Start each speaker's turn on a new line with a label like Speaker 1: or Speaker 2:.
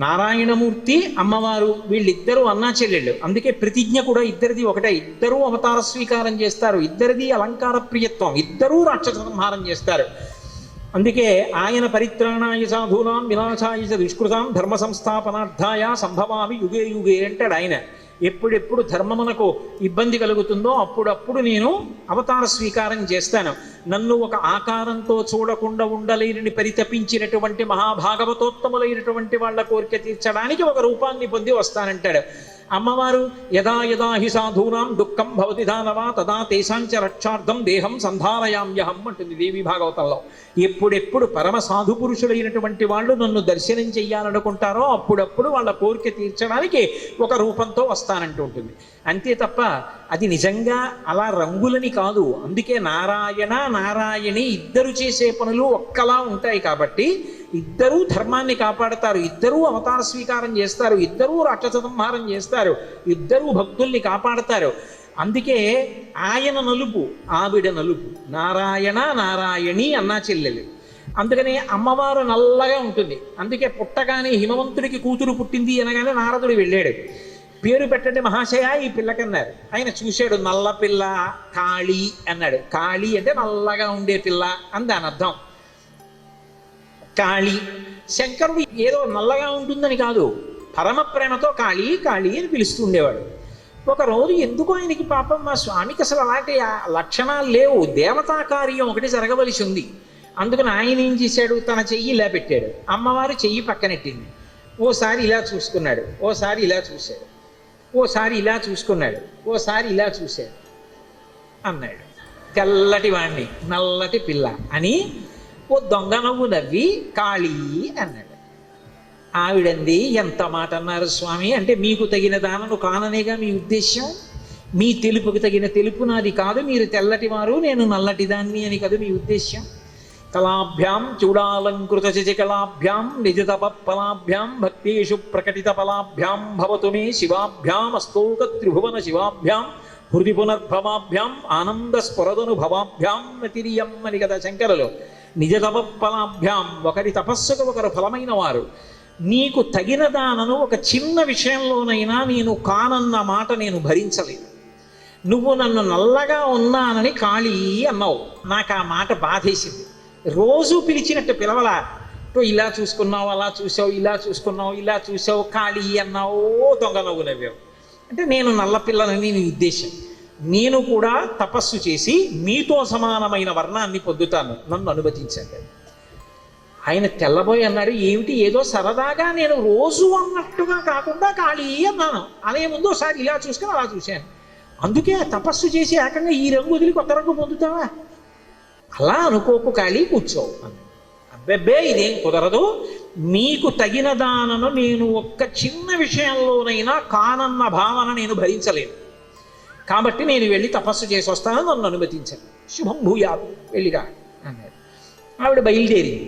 Speaker 1: నారాయణమూర్తి అమ్మవారు వీళ్ళిద్దరూ అన్నా చెల్లెళ్ళు. అందుకే ప్రతిజ్ఞ కూడా ఇద్దరిది ఒకటే. ఇద్దరూ అవతార స్వీకారం చేస్తారు, ఇద్దరిది అలంకార ప్రియత్వం, ఇద్దరూ రాక్షస సంహారం చేస్తారు. అందుకే ఆయన పరిత్రాణాయ సాధూనాం వినాశాయ చ దుష్కృతాం ధర్మ సంస్థాపనార్థాయ సంభవామి యుగే యుగే అంటాడు ఆయన. ఎప్పుడెప్పుడు ధర్మమునకు ఇబ్బంది కలుగుతుందో అప్పుడప్పుడు నేను అవతార స్వీకారం చేస్తాను. నన్ను ఒక ఆకారంతో చూడకుండా ఉండలేని పరితపించినటువంటి మహాభాగవతోత్తములైనటువంటి వాళ్ళ కోరిక తీర్చడానికి ఒక రూపాన్ని పొంది వస్తానంటాడు. అమ్మవారు యదా యదా హి సాధూనాం దుఃఖం భవతి దానవా తదా తేషాంచ రక్షార్థం దేహం సంధారయామ్యహం అంటుంది దేవి భాగవతంలో. ఎప్పుడెప్పుడు పరమ సాధు పురుషులైనటువంటి వాళ్ళు నన్ను దర్శనం చెయ్యాలనుకుంటారో అప్పుడప్పుడు వాళ్ళ కోరిక తీర్చడానికి ఒక రూపంతో వస్తానంటూ ఉంటుంది. అంతే తప్ప అది నిజంగా అలా రంగులని కాదు. అందుకే నారాయణ నారాయణి ఇద్దరు చేసే పనులు ఒక్కలా ఉంటాయి కాబట్టి ఇద్దరూ ధర్మాన్ని కాపాడతారు, ఇద్దరూ అవతార స్వీకారం చేస్తారు, ఇద్దరూ రాక్షస సంహారం చేస్తారు, ఇద్దరూ భక్తుల్ని కాపాడతారు. అందుకే ఆయన నలుపు ఆవిడ నలుపు, నారాయణ నారాయణి అన్నా చెల్లెలు. అందుకనే అమ్మవారు నల్లగా ఉంటుంది. అందుకే పుట్టగానే హిమవంతుడికి కూతురు పుట్టింది అనగానే నారదుడు వెళ్ళాడు. పేరు పెట్టండి మహాశయ ఈ పిల్లకన్నారు. ఆయన చూశాడు, నల్ల పిల్ల కాళీ అన్నాడు. కాళీ అంటే నల్లగా ఉండే పిల్ల అని దాని అర్థం. కాళీ శంకరుడు ఏదో నల్లగా ఉంటుందని కాదు, పరమ ప్రేమతో కాళీ కాళీ అని పిలుస్తూ ఉండేవాడు. ఒకరోజు ఎందుకు ఆయనకి పాపం మా స్వామికి అసలు అలాంటి లక్షణాలు లేవు, దేవతా కార్యం ఒకటి జరగవలసి ఉంది. అందుకని ఆయన ఏం చేశాడు, తన చెయ్యి ఇలా పెట్టాడు, అమ్మవారు చెయ్యి పక్కనెట్టింది. ఓసారి ఇలా చూసుకున్నాడు, ఓసారి ఇలా చూశాడు, ఓసారి ఇలా చూసుకున్నాడు, ఓసారి ఇలా చూశాడు అన్నాడు. తెల్లటి వాణ్ణి నల్లటి పిల్ల అని ఓ దొంగ నవ్వు నవ్వి కాళీ అన్నాడు. ఆవిడంది, ఎంత మాట అన్నారు స్వామి అంటే, మీకు తగిన దానను కాననేగా మీ ఉద్దేశ్యం, మీ తెలుపుకు తగిన తెలుపు నాది కాదు, మీరు తెల్లటి వారు నేను నల్లటి దాన్ని అని కాదు మీ ఉద్దేశ్యం. కళాభ్యాం చూడాలంకృత శశికళాభ్యాం నిజతప ఫలాభ్యాం భక్తేషు ప్రకటిత ఫలాభ్యాం భవతు మే శివాభ్యాం అస్తోక త్రిభువన శివాభ్యాం హృది పునర్భవాభ్యాం ఆనంద స్ఫురదనుభవాభ్యాం నతిరియం అని కదా శంకరులు. నిజ తపఫలాభ్యాం, ఒకరి తపస్సుకు ఒకరు ఫలమైన వారు. నీకు తగిన దానను ఒక చిన్న విషయంలోనైనా నేను కానన్న మాట నేను భరించలేదు. నువ్వు నన్ను నల్లగా ఉన్నానని కాళీ అన్నావు, నాకు ఆ మాట బాధేసింది. రోజు పిలిచినట్టు పిలవలా, ఇలా చూసుకున్నావు అలా చూసావు, ఇలా చూసుకున్నావు ఇలా చూసావు, కాళీ అన్నావు, దొంగ నవ్వు నవ్వావు అంటే నేను నల్ల పిల్లలని నీ ఉద్దేశం. నేను కూడా తపస్సు చేసి మీతో సమానమైన వర్ణాన్ని పొందుతాను, నన్ను అనుమతించండి. ఆయన తెల్లబోయి అన్నాడు, ఏమిటి ఏదో సరదాగా నేను రోజు అన్నట్టుగా కాకుండా కాళీ అన్నాను, అనే ముందు ఒకసారి ఇలా చూసుకుని అలా చూశాను, అందుకే తపస్సు చేసి ఏకంగా ఈ రంగు వదిలి కొత్త రంగు పొందుతావా, అలా అనుకోకు కాళీ కూర్చోవు అన్నాడు. అబ్బెబ్బే ఇదేం కుదరదు, మీకు తగిన దానను నేను ఒక్క చిన్న విషయంలోనైనా కానన్న భావన నేను భరించలేను, కాబట్టి నేను వెళ్ళి తపస్సు చేసి వస్తాను, నన్ను అనుమతించండి. శుభం భూయాత్ వెళ్ళిరా అన్నాడు. ఆవిడ బయలుదేరింది.